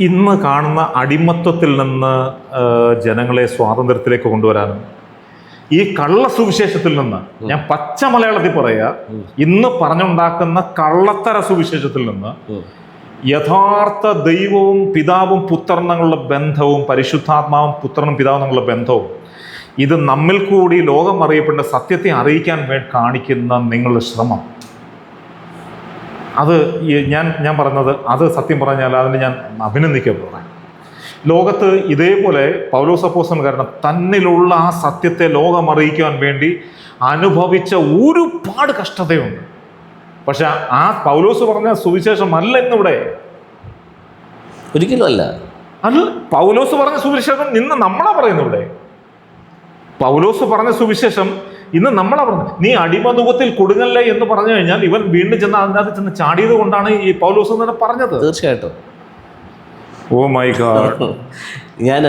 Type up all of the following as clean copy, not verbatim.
ഇന്ന് കാണുന്ന അടിമത്വത്തിൽ നിന്ന് ജനങ്ങളെ സ്വാതന്ത്ര്യത്തിലേക്ക് കൊണ്ടുവരാനും ഈ കള്ള സുവിശേഷത്തിൽ നിന്ന്, ഞാൻ പച്ച മലയാളത്തിൽ പറയുക, ഇന്ന് പറഞ്ഞുണ്ടാക്കുന്ന കള്ളത്തര സുവിശേഷത്തിൽ നിന്ന് യഥാർത്ഥ ദൈവവും പിതാവും പുത്രനും തമ്മിലുള്ള ബന്ധവും, പരിശുദ്ധാത്മാവും പുത്രനും പിതാവും തമ്മിലുള്ള ബന്ധവും, ഇത് നമ്മിൽ കൂടി ലോകം അറിയപ്പെട്ട സത്യത്തെ അറിയിക്കാൻ വേണ്ടി കാണിക്കുന്ന നിങ്ങളുടെ ശ്രമം, അത് ഞാൻ പറഞ്ഞത്, അത് സത്യം പറഞ്ഞാൽ അതിന് ഞാൻ അഭിനന്ദിക്കപ്പെടുന്നു. ലോകത്ത് ഇതേപോലെ പൗലോസ് അപ്പോസ്തലൻ കാരണം തന്നിലുള്ള ആ സത്യത്തെ ലോകം അറിയിക്കാൻ വേണ്ടി അനുഭവിച്ച ഒരുപാട് കഷ്ടതയുണ്ട്. പക്ഷെ ആ പൗലോസ് പറഞ്ഞ സുവിശേഷം അല്ല ഇന്നിവിടെ, ഒരിക്കലും അല്ല. പൗലോസ് പറഞ്ഞ സുവിശേഷം ഇന്ന് നമ്മളാ പറയുന്നിവിടെ. പൗലോസ് പറഞ്ഞ സുവിശേഷം ഇന്ന് നമ്മളാ പറഞ്ഞത്. നീ അടിമനുഖത്തിൽ കൊടുങ്ങല്ലേ എന്ന് പറഞ്ഞു കഴിഞ്ഞാൽ ഇവൻ വീണ്ടും ചെന്ന് അതിനകത്ത് ചെന്ന് ചാടിയത് കൊണ്ടാണ് ഈ പൗലോസ് തന്നെ പറഞ്ഞത്. തീർച്ചയായിട്ടും. Oh my god. ഞാൻ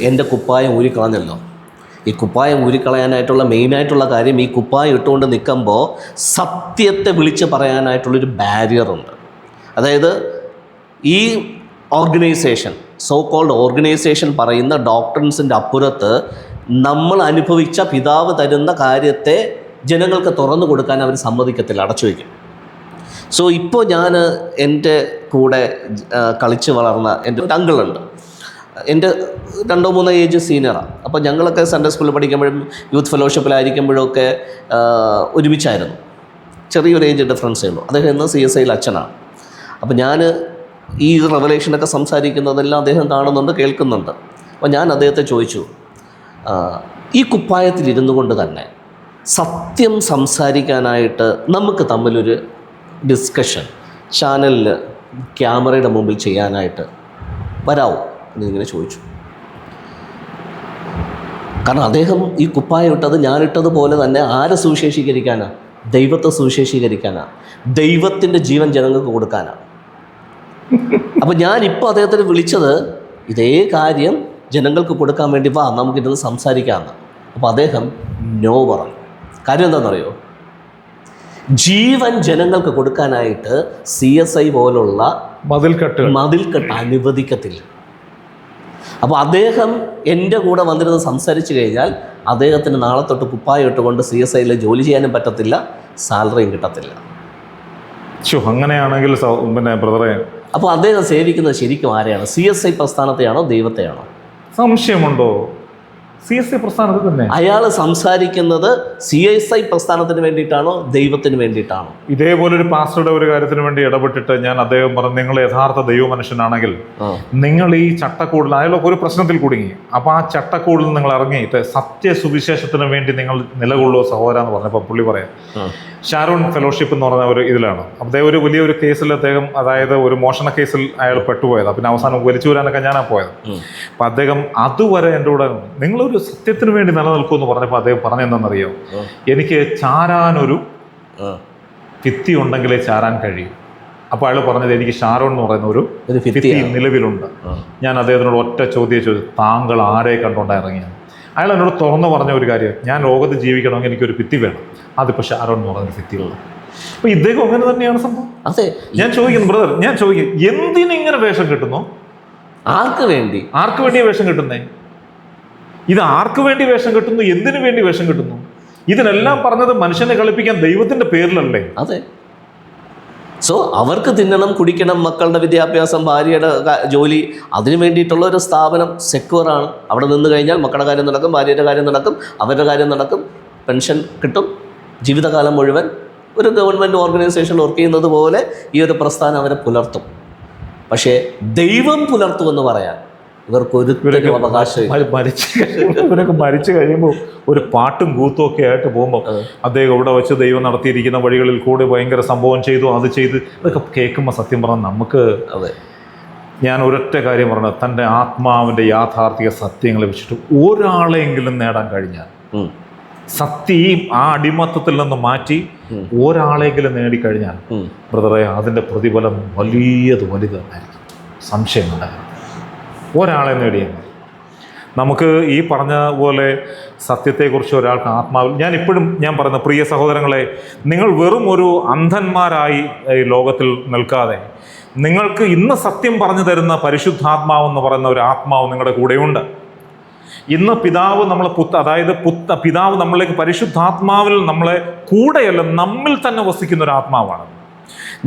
എൻ്റെ കുപ്പായം ഊരിക്കളഞ്ഞല്ലോ. ഈ കുപ്പായം ഊരിക്കളയാനായിട്ടുള്ള മെയിനായിട്ടുള്ള കാര്യം, ഈ കുപ്പായം ഇട്ടുകൊണ്ട് നിൽക്കുമ്പോൾ സത്യത്തെ വിളിച്ച് പറയാനായിട്ടുള്ളൊരു ബാരിയറുണ്ട്. അതായത് ഈ ഓർഗനൈസേഷൻ, സോ കോൾഡ് ഓർഗനൈസേഷൻ പറയുന്ന ഡോക്ട്രിൻസിൻ്റെ അപ്പുറത്ത് നമ്മൾ അനുഭവിച്ച പിതാവ് തരുന്ന കാര്യത്തെ ജനങ്ങൾക്ക് തുറന്നു കൊടുക്കാൻ അവർ സമ്മതിക്കത്തില്ല, അടച്ചു വയ്ക്കും. സോ ഇപ്പോൾ ഞാൻ എൻ്റെ കൂടെ കളിച്ച് വളർന്ന എൻ്റെ അങ്കിളുണ്ട്, എൻ്റെ 2-3 ഏജ് സീനിയറാണ്. അപ്പോൾ ഞങ്ങളൊക്കെ സൺഡേ സ്കൂളിൽ പഠിക്കുമ്പോഴും യൂത്ത് ഫെലോഷിപ്പിലായിരിക്കുമ്പോഴും ഒക്കെ ഒരുമിച്ചായിരുന്നു. ചെറിയൊരു ഏജ് ഡിഫറൻസേ ഉള്ളൂ. അദ്ദേഹം ഇന്ന് CSIയിൽ അച്ഛനാണ്. അപ്പോൾ ഞാൻ ഈ റെവലേഷനൊക്കെ സംസാരിക്കുന്നതെല്ലാം അദ്ദേഹം കാണുന്നുണ്ട്, കേൾക്കുന്നുണ്ട്. അപ്പോൾ ഞാൻ അദ്ദേഹത്തെ ചോദിച്ചു, ഈ കുപ്പായത്തിലിരുന്നു കൊണ്ട് തന്നെ സത്യം സംസാരിക്കാനായിട്ട് നമുക്ക് തമ്മിലൊരു ഡിസ്കഷൻ ചാനലിൽ ക്യാമറയുടെ മുമ്പിൽ ചെയ്യാനായിട്ട് വരാമോ എന്നിങ്ങനെ ചോദിച്ചു. കാരണം അദ്ദേഹം ഈ കുപ്പായം ഇട്ടത് ഞാനിട്ടതുപോലെ തന്നെ ആരെ സുവിശേഷീകരിക്കാനാണ്? ദൈവത്തെ സുവിശേഷീകരിക്കാനാണ്, ദൈവത്തിൻ്റെ ജീവൻ ജനങ്ങൾക്ക് കൊടുക്കാനാണ്. അപ്പോൾ ഞാനിപ്പോൾ അദ്ദേഹത്തിന് വിളിച്ചത് ഇതേ കാര്യം ജനങ്ങൾക്ക് കൊടുക്കാൻ വേണ്ടി, വാ നമുക്കിരുന്ന് സംസാരിക്കാമെന്ന്. അപ്പോൾ അദ്ദേഹം നോ പറഞ്ഞു. കാര്യം എന്താണെന്നറിയോ? ജീവൻ ജനങ്ങൾക്ക് കൊടുക്കാനായിട്ട് CSI പോലുള്ള മതിൽക്കെട്ട് അനുവദിക്കത്തില്ല. അപ്പോൾ അദ്ദേഹം എൻ്റെ കൂടെ വന്നിരുന്ന് സംസാരിച്ചു കഴിഞ്ഞാൽ അദ്ദേഹത്തിന് നാളെ തൊട്ട് കുപ്പായം ഇട്ടുകൊണ്ട് CSIയിൽ ജോലി ചെയ്യാനും പറ്റത്തില്ല, സാലറിയും കിട്ടത്തില്ല. അങ്ങനെയാണെങ്കിൽ പിന്നെ ബ്രദറെ, അപ്പോൾ അദ്ദേഹം സേവിക്കുന്നത് ശരിക്കും ആരെയാണ്? CSI പ്രസ്ഥാനത്തെയാണോ ദൈവത്തെയാണോ? സംശയമുണ്ടോ? CSI പ്രസ്ഥാനത്തിൽ തന്നെ. അയാൾ സംസാരിക്കുന്നത് CSI പ്രസ്ഥാനത്തിന് വേണ്ടിയിട്ടാണോ ദൈവത്തിന് വേണ്ടിയിട്ടാണോ? ഇതേപോലൊരു പാസ്റ്ററുടെ ഒരു കാര്യത്തിന് വേണ്ടി ഇടപെട്ടിട്ട് ഞാൻ അദ്ദേഹം പറഞ്ഞു, നിങ്ങൾ യഥാർത്ഥ ദൈവ മനുഷ്യനാണെങ്കിൽ നിങ്ങൾ ഈ ചട്ടക്കൂടിൽ, അയാളൊക്കെ ഒരു പ്രശ്നത്തിൽ കുടുങ്ങി, അപ്പോൾ ആ ചട്ടക്കൂടിൽ നിങ്ങൾ ഇറങ്ങിയിട്ട് സത്യ സുവിശേഷത്തിന് വേണ്ടി നിങ്ങൾ നിലകൊള്ളുക സഹോദര എന്ന് പറഞ്ഞപ്പോൾ പുള്ളി പറയാം, ഷാരോൺ ഫെലോഷിപ്പ് എന്ന് പറഞ്ഞ ഒരു ഇതിലാണ്. അദ്ദേഹം ഒരു വലിയൊരു കേസിൽ, അദ്ദേഹം അതായത് ഒരു മോഷണ കേസിൽ അയാൾ പെട്ടുപോയത്. പിന്നെ അവസാനം വലിച്ചു വരാനൊക്കെ ഞാനാണ് പോയത്. അപ്പം അദ്ദേഹം അതുവരെ എൻ്റെ കൂടെ നിങ്ങളൊരു സത്യത്തിന് വേണ്ടി നിലനിൽക്കുമെന്ന് പറഞ്ഞപ്പോൾ അദ്ദേഹം പറഞ്ഞെന്താണെന്നറിയോ? എനിക്ക് ചാരാനൊരു ഭിത്തി ഉണ്ടെങ്കിലേ ചാരാൻ കഴിയും. അപ്പോൾ അയാൾ പറഞ്ഞത്, എനിക്ക് ഷാരോൺ എന്ന് പറയുന്ന ഒരു ഭിത്തി നിലവിലുണ്ട്. ഞാൻ അദ്ദേഹത്തിനോട് ഒറ്റ ചോദ്യം ചോദിച്ചു, താങ്കൾ ആരെ കണ്ടുകൊണ്ടാണ് ഇറങ്ങിയത്? അയാൾ എന്നോട് തുറന്നു പറഞ്ഞ ഒരു കാര്യം, ഞാൻ ലോകത്ത് ജീവിക്കണമെങ്കിൽ എനിക്കൊരു ഭിത്തി വേണം, അതിപ്പോൾ ഷാരോൺ എന്ന് പറയുന്നൊരു ഭിത്തിയുള്ളത്. അപ്പോൾ ഇദ്ദേഹം അങ്ങനെ തന്നെയാണ് സംഭവം. അതെ, ഞാൻ ചോദിക്കുന്നു ബ്രദർ, ഞാൻ ചോദിക്കും, എന്തിനിങ്ങനെ വേഷം കിട്ടുന്നു? ആർക്ക് വേണ്ടി വേഷം കിട്ടുന്നേ? ഇത് ആർക്ക് വേണ്ടി വേഷം കിട്ടുന്നു? എന്തിനു വേണ്ടി വേഷം കിട്ടുന്നു? ഇതിനെല്ലാം പറഞ്ഞത് മനുഷ്യനെ കളിപ്പിക്കാൻ ദൈവത്തിന്റെ പേരിലല്ലേ? അതെ. സോ അവർക്ക് തിന്നണം, കുടിക്കണം, മക്കളുടെ വിദ്യാഭ്യാസം, ഭാര്യയുടെ ജോലി, അതിനു വേണ്ടിയിട്ടുള്ള ഒരു സ്ഥാപനം സെക്യൂറാണ്. അവിടെ നിന്ന് കഴിഞ്ഞാൽ മക്കളുടെ കാര്യം നടക്കും, ഭാര്യയുടെ കാര്യം നടക്കും, അവരുടെ കാര്യം നടക്കും, പെൻഷൻ കിട്ടും. ജീവിതകാലം മുഴുവൻ ഒരു ഗവൺമെൻറ് ഓർഗനൈസേഷൻ വർക്ക് ചെയ്യുന്നത് പോലെ ഈ ഒരു പ്രസ്ഥാനം അവരെ പുലർത്തും. പക്ഷേ ദൈവം പുലർത്തുമെന്ന് പറയാൻ ഇവർക്കൊരു അവകാശം. ഇവരൊക്കെ മരിച്ചു കഴിയുമ്പോൾ ഒരു പാട്ടും കൂത്തും ഒക്കെ ആയിട്ട് പോകുമ്പോൾ അദ്ദേഹം ഇവിടെ വെച്ച് ദൈവം നടത്തിയിരിക്കുന്ന വഴികളിൽ കൂടെ ഭയങ്കര സംഭവം ചെയ്തു, അത് ചെയ്ത്, ഇതൊക്കെ കേൾക്കുമ്പോൾ സത്യം പറഞ്ഞാൽ നമുക്ക്, ഞാൻ ഒരൊറ്റ കാര്യം പറഞ്ഞത്, തൻ്റെ ആത്മാവിൻ്റെ യാഥാർത്ഥിക സത്യങ്ങളെ വെച്ചിട്ട് ഒരാളെങ്കിലും നേടാൻ കഴിഞ്ഞാൽ, സത്യം ആ അടിമത്തത്തിൽ നിന്ന് മാറ്റി ഒരാളെങ്കിലും നേടിക്കഴിഞ്ഞാൽ ബ്രദറെ, അതിൻ്റെ പ്രതിഫലം വലുതായിരിക്കും, സംശയമുണ്ടായിരുന്നു. ഒരാളെ നേടിയാൽ നമുക്ക് ഈ പറഞ്ഞ പോലെ സത്യത്തെക്കുറിച്ച് ഒരാൾക്ക് ആത്മാവിൽ, ഞാൻ പറയുന്ന പ്രിയ സഹോദരങ്ങളെ, നിങ്ങൾ വെറും ഒരു അന്ധന്മാരായി ഈ ലോകത്തിൽ നിൽക്കാതെ നിങ്ങൾക്ക് ഇന്ന് സത്യം പറഞ്ഞു തരുന്ന പരിശുദ്ധാത്മാവ് എന്ന് പറയുന്ന ഒരു ആത്മാവ് നിങ്ങളുടെ കൂടെയുണ്ട്. ഇന്ന് പിതാവ് നമ്മളെ പിതാവ് നമ്മളിലേക്ക് പരിശുദ്ധാത്മാവിൽ നമ്മളെ കൂടെയല്ല, നമ്മിൽ തന്നെ വസിക്കുന്ന ഒരു ആത്മാവാണ്.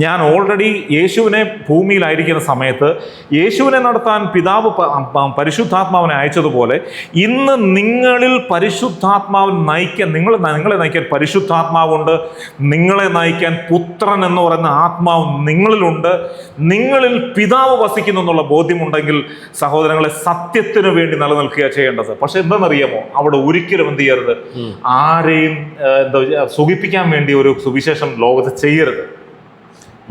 ഞാൻ ഓൾറെഡി യേശുവിനെ ഭൂമിയിലായിരിക്കുന്ന സമയത്ത് യേശുവിനെ നടത്താൻ പിതാവ് പരിശുദ്ധാത്മാവിനെ അയച്ചതുപോലെ ഇന്ന് നിങ്ങളിൽ പരിശുദ്ധാത്മാവിൽ നിങ്ങളെ നയിക്കാൻ പരിശുദ്ധാത്മാവുണ്ട്. നിങ്ങളെ നയിക്കാൻ പുത്രൻ എന്ന് പറയുന്ന ആത്മാവ് നിങ്ങളിലുണ്ട്. നിങ്ങളിൽ പിതാവ് വസിക്കുന്നു എന്നുള്ള ബോധ്യമുണ്ടെങ്കിൽ സഹോദരങ്ങളെ, സത്യത്തിനു വേണ്ടി നിലനിൽക്കുക ചെയ്യേണ്ടത്. പക്ഷെ എന്താണെന്നറിയാമോ, അവിടെ ഒരിക്കലും എന്ത് ചെയ്യരുത്, ആരെയും സുഖിപ്പിക്കാൻ വേണ്ടി ഒരു സുവിശേഷം ലോകത്ത് ചെയ്യരുത്.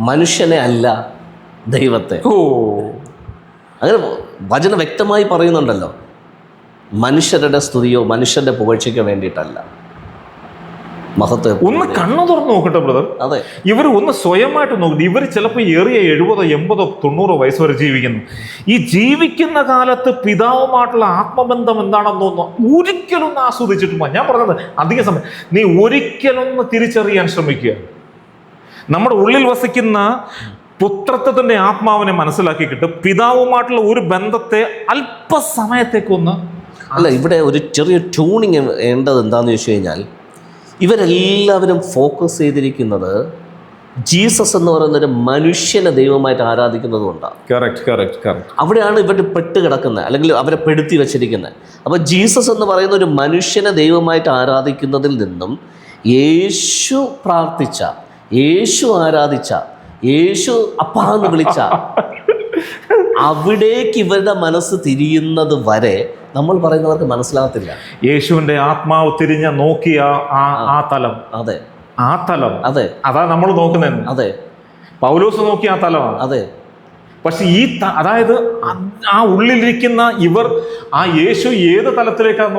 മനുഷ്യനെ അല്ല, ദൈവത്തെ. അങ്ങനെ വചനം വ്യക്തമായി പറയുന്നുണ്ടല്ലോ, മനുഷ്യരുടെ സ്തുതിയോ മനുഷ്യന്റെ പുകഴ്ചയ്ക്കോ വേണ്ടിയിട്ടല്ല. മഹത്വം ഒന്ന് കണ്ണു തുറന്ന് നോക്കട്ടെ ബ്രദർ. അതെ, ഇവർ ഒന്ന് സ്വയമായിട്ട് നോക്കട്ടെ. ഇവർ ചിലപ്പോൾ ഏറിയ 70, 80, 90 വയസ്സ് വരെ ജീവിക്കുന്നു. ഈ ജീവിക്കുന്ന കാലത്ത് പിതാവുമായിട്ടുള്ള ആത്മബന്ധം എന്താണെന്നൊന്നും ഒരിക്കലൊന്ന് ആസ്വദിച്ചിട്ടുണ്ടോ? ഞാൻ പറഞ്ഞത് അധിക സമയം നീ ഒരിക്കലൊന്ന് തിരിച്ചറിയാൻ ശ്രമിക്കുക. നമ്മുടെ ഉള്ളിൽ വസിക്കുന്ന പുത്രത്വത്തിന്റെ ആത്മാവിനെ മനസ്സിലാക്കിയിട്ട് പിതാവുമായിട്ടുള്ള ഒരു ബന്ധത്തെ അല്പസമയത്തേക്കൊന്ന് അല്ല, ഇവിടെ ഒരു ചെറിയ ട്യൂണിങ് വേണ്ടത് എന്താണെന്ന് ചോദിച്ചു കഴിഞ്ഞാൽ, ഇവരെല്ലാവരും ഫോക്കസ് ചെയ്തിരിക്കുന്നത് ജീസസ് എന്ന് പറയുന്ന ഒരു മനുഷ്യനെ ദൈവമായിട്ട് ആരാധിക്കുന്നത് കൊണ്ടാണ്. അവിടെയാണ് ഇവർ പെട്ട് കിടക്കുന്നത്, അല്ലെങ്കിൽ അവരെ പെടുത്തി വെച്ചിരിക്കുന്നത്. അപ്പോൾ ജീസസ് എന്ന് പറയുന്ന ഒരു മനുഷ്യനെ ദൈവമായിട്ട് ആരാധിക്കുന്നതിൽ നിന്നും യേശു പ്രാർത്ഥിച്ച, യേശു ആരാധിച്ച, യേശു അപ്പാന്ന് വിളിച്ച അവിടേക്ക് ഇവരുടെ മനസ്സ് തിരിയുന്നത് വരെ നമ്മൾ പറയുന്നവർക്ക് മനസ്സിലാകത്തില്ല. യേശുവിന്റെ ആത്മാവ് തിരിഞ്ഞ നോക്കിയ ആ തലം, അതെ, ആ തലം, അതെ, അതാ നമ്മൾ നോക്കുന്നത്. അതെ, പൗലോസ് നോക്കിയ ആ തലമാണ്. അതെ. പക്ഷെ അതായത് ആ ഉള്ളിലിരിക്കുന്ന ഇവർ ആ യേശു ഏത് തലത്തിലേക്കാണ്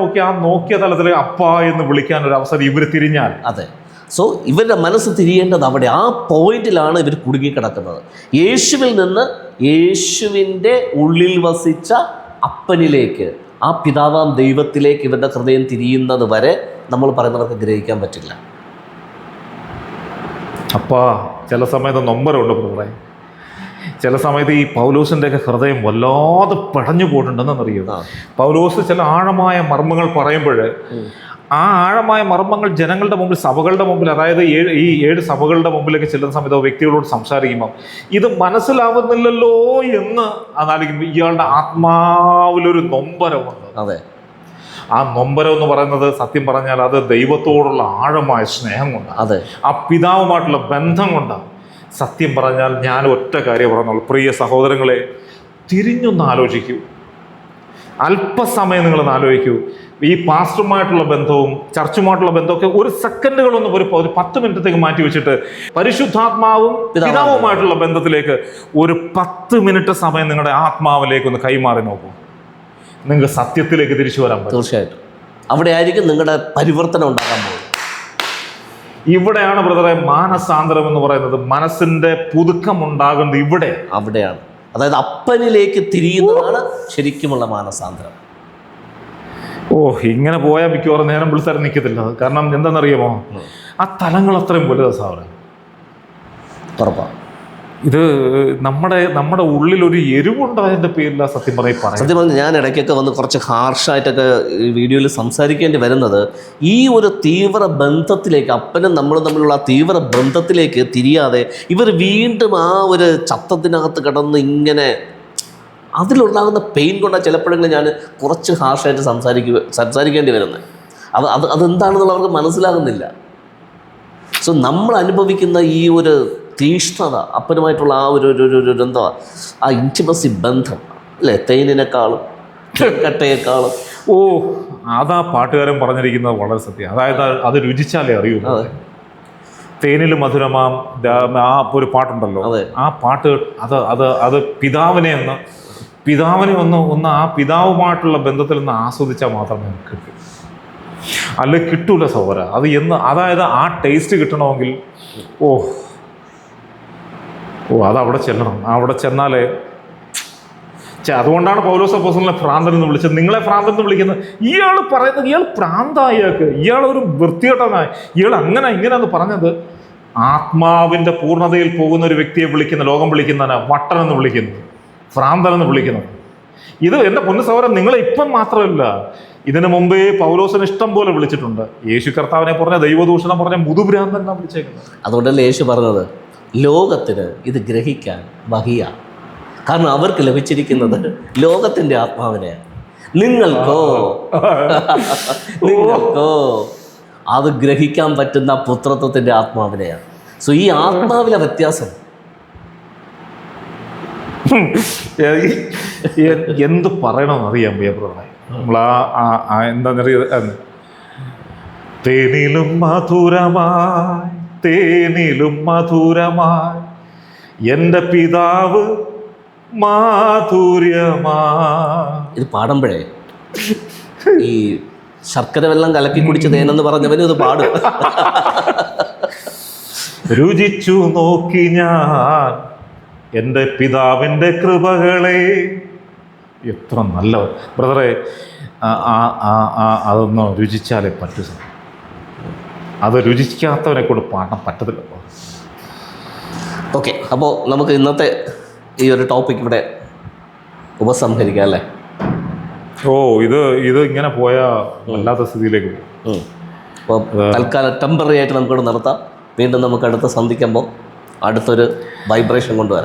നോക്കിയ തലത്തിലേക്ക് അപ്പാ എന്ന് വിളിക്കാൻ ഒരു അവസരം ഇവർ തിരിഞ്ഞാൽ, അതെ. സോ ഇവരുടെ മനസ്സ് തിരിയേണ്ടത് അവിടെ, ആ പോയിന്റിലാണ് ഇവർ കുടുങ്ങിക്കിടക്കുന്നത്. യേശുവിൽ നിന്ന് യേശുവിൻ്റെ ഉള്ളിൽ വസിച്ച അപ്പനിലേക്ക്, ആ പിതാവാം ദൈവത്തിലേക്ക് ഇവരുടെ ഹൃദയം തിരിയുന്നത് വരെ നമ്മൾ പറയുന്നവർക്ക് ഗ്രഹിക്കാൻ പറ്റില്ല. അപ്പാ ചില സമയത്ത് നൊമ്പരമുണ്ട് ബ്രദറെ. ചില സമയത്ത് ഈ പൗലോസിൻ്റെയൊക്കെ ഹൃദയം വല്ലാതെ പടഞ്ഞു പോയിട്ടുണ്ടെന്നറിയുമോ? പൗലോസ് ചില ആഴമായ മർമ്മങ്ങൾ പറയുമ്പോൾ ആ ആഴമായ മർമ്മങ്ങൾ ജനങ്ങളുടെ മുമ്പിൽ, സഭകളുടെ മുമ്പിൽ, അതായത് ഈ 7 സഭകളുടെ മുമ്പിലേക്ക് ചെല്ലുന്ന സമയത്ത് വ്യക്തികളോട് സംസാരിക്കുമ്പോൾ ഇത് മനസ്സിലാവുന്നില്ലല്ലോ എന്ന് അതായിരിക്കും ഇയാളുടെ ആത്മാവിലൊരു നൊമ്പരമുണ്ട്. അതെ, ആ നൊമ്പരം എന്ന് പറയുന്നത് സത്യം പറഞ്ഞാൽ അത് ദൈവത്തോടുള്ള ആഴമായ സ്നേഹം കൊണ്ടാണ്. അതെ, ആ പിതാവുമായിട്ടുള്ള ബന്ധം കൊണ്ടാണ്. സത്യം പറഞ്ഞാൽ ഞാൻ ഒറ്റ കാര്യം പറഞ്ഞോളൂ, പ്രിയ സഹോദരങ്ങളെ, തിരിഞ്ഞൊന്ന് ആലോചിക്കൂ. അല്പസമയം നിങ്ങളൊന്ന് ആലോചിക്കൂ. ഈ പാസ്റ്ററുമായിട്ടുള്ള ബന്ധവും ചർച്ചുമായിട്ടുള്ള ബന്ധമൊക്കെ ഒരു സെക്കൻഡുകളൊന്നും ഒരു 10 മിനിറ്റത്തേക്ക് മാറ്റി വെച്ചിട്ട് പരിശുദ്ധാത്മാവും പിതാവുമായിട്ടുള്ള ബന്ധത്തിലേക്ക് ഒരു 10 മിനിറ്റ് സമയം നിങ്ങളുടെ ആത്മാവിലേക്ക് ഒന്ന് കൈമാറി നോക്കൂ. നിങ്ങൾക്ക് സത്യത്തിലേക്ക് തിരിച്ചു വരാൻ പറ്റും. തീർച്ചയായിട്ടും അവിടെ ആയിരിക്കും നിങ്ങളുടെ പരിവർത്തനം ഉണ്ടാകാൻ പോകുന്നത്. ഇവിടെയാണ് ബ്രദറെ മാനസാന്തരം എന്ന് പറയുന്നത്. മനസ്സിന്റെ പുതുക്കം ഉണ്ടാകുന്നത് അവിടെയാണ്. അതായത് അപ്പനിലേക്ക് തിരിയുന്നതാണ് ശരിക്കുമുള്ള മാനസാന്തരം. ഇങ്ങനെ പോയാൽ മിക്കവാറും നേരം വിളിച്ചാൽ നിൽക്കത്തില്ല. കാരണം എന്താണെന്നറിയാമോ, ആ തലങ്ങൾ അത്രയും വലുതാണ് സാറേ. ഉറപ്പാണ്. ഇത് നമ്മുടെ ഉള്ളിലൊരു എരിവുണ്ടായതിൻ്റെ പേരിലാണ് സത്യം പറഞ്ഞാൽ ഞാൻ ഇടയ്ക്കൊക്കെ വന്ന് കുറച്ച് ഹാർഷായിട്ടൊക്കെ വീഡിയോയിൽ സംസാരിക്കേണ്ടി വരുന്നത് ഈ ഒരു തീവ്ര ബന്ധത്തിലേക്ക്, അപ്പനും നമ്മളും തമ്മിലുള്ള തീവ്ര ബന്ധത്തിലേക്ക് തിരിയാതെ ഇവർ വീണ്ടും ആ ഒരു ചത്തത്തിനകത്ത് കിടന്ന് ഇങ്ങനെ അതിലുണ്ടാകുന്ന പെയിൻ കൊണ്ടാണ് ചിലപ്പോഴെങ്കിലും ഞാൻ കുറച്ച് ഹാർഷായിട്ട് സംസാരിക്കേണ്ടി വരുന്നത്. അതെന്താണെന്നുള്ള അവർക്ക് മനസ്സിലാകുന്നില്ല. സോ നമ്മൾ അനുഭവിക്കുന്ന ഈ ഒരു തീഷ്ണത, അപ്പനുമായിട്ടുള്ള ആ ഒരു എന്താ ആ ഇൻറ്റിമസി ബന്ധം അല്ലേ, തേനിനേക്കാളും കട്ടയേക്കാളും. അതാ പാട്ടുകാരൻ പറഞ്ഞിരിക്കുന്നത് വളരെ സത്യം. അതായത് അത് രുചിച്ചാലേ അറിയൂ. തേനിൽ മധുരമാം ആ ഒരു പാട്ടുണ്ടല്ലോ, ആ പാട്ട് അത് പിതാവിനെ ഒന്ന് ആ പിതാവുമായിട്ടുള്ള ബന്ധത്തിൽ നിന്ന് ആസ്വദിച്ചാൽ മാത്രമേ കിട്ടൂ. അല്ലെ കിട്ടൂല സഹോദര. അതായത് ആ ടേസ്റ്റ് കിട്ടണമെങ്കിൽ അതവിടെ ചെല്ലണം. അവിടെ ചെന്നാലേ അതുകൊണ്ടാണ് പൗലോസ് അപ്പോസ്തലനെ ഭ്രാന്തൻ എന്ന് വിളിച്ചത്. നിങ്ങളെ ഭ്രാന്തൻ എന്ന് വിളിക്കുന്നത് ഇയാൾ പറയുന്നത് ഇയാൾ ഭ്രാന്തായിയാൾക്ക്, ഇയാളൊരു വൃത്തികെട്ടനായി, ഇയാൾ അങ്ങനെ ഇങ്ങനെയെന്ന് പറഞ്ഞത് ആത്മാവിൻ്റെ പൂർണ്ണതയിൽ പോകുന്ന ഒരു വ്യക്തിയെ ലോകം വിളിക്കുന്നതിന് വട്ടനെന്ന് വിളിക്കുന്നത്, ഭ്രാന്തനെന്ന് വിളിക്കുന്നത്. ഇത് എൻ്റെ പൊന്നു സഹോദരൻ, നിങ്ങളെ ഇപ്പം മാത്രമല്ല, ഇതിനു മുമ്പേ പൗലോസിന് ഇഷ്ടം പോലെ വിളിച്ചിട്ടുണ്ട്. യേശു കർത്താവിനെ പറഞ്ഞ ദൈവദൂഷണം പറഞ്ഞ മുതുഭ്രാന്തൻ എന്നാണ് വിളിച്ചേക്കുന്നത്. അതുകൊണ്ടല്ലേ യേശു പറഞ്ഞത് ലോകത്തിന് ഇത് ഗ്രഹിക്കാൻ വഹിയ, കാരണം അവർക്ക് ലഭിച്ചിരിക്കുന്നത് ലോകത്തിൻ്റെ ആത്മാവിനെ, നിങ്ങൾക്കോ അത് ഗ്രഹിക്കാൻ പറ്റുന്ന പുത്രത്വത്തിൻ്റെ ആത്മാവിനെയാണ്. സോ ഈ ആത്മാവിലെ വ്യത്യാസം എന്ത് പറയണമെന്ന് അറിയാൻ പ്രിയപ്പെട്ടവരെ. നമ്മൾ എന്താണെന്നറിയാം, തേനിലും മധുരമായി, തേനിലും മധുരമായി എൻ്റെ പിതാവ് മാധുര്യമായി. ഇത് പാടുമ്പോഴേ ഈ ശർക്കര വെള്ളം കലക്കി കുടിച്ച് തേനെന്ന് പറഞ്ഞവനും ഇത് പാടും. രുചിച്ചു നോക്കി ഞാൻ എൻ്റെ പിതാവിൻ്റെ കൃപകളെ. എത്ര നല്ല ബ്രദറെ, അതൊന്ന് രുചിച്ചാലേ പറ്റൂ. അത് രുചിക്കാത്തവനെ കൊണ്ട് പാടാൻ പറ്റത്തില്ല. ഓക്കെ, അപ്പോൾ നമുക്ക് ഇന്നത്തെ ഈ ഒരു ടോപ്പിക് ഇവിടെ ഉപസംഹരിക്കാം അല്ലേ? ഇത് ഇങ്ങനെ പോയാൽ വല്ലാത്ത സ്ഥിതിയിലേക്ക് പോകും. അപ്പോൾ തൽക്കാലം ടെമ്പററി ആയിട്ട് നമുക്കിവിടെ നിർത്താം. വീണ്ടും നമുക്ക് അടുത്ത സന്ധിക്കുമ്പോൾ അടുത്തൊരു വൈബ്രേഷൻ കൊണ്ടുവരാം.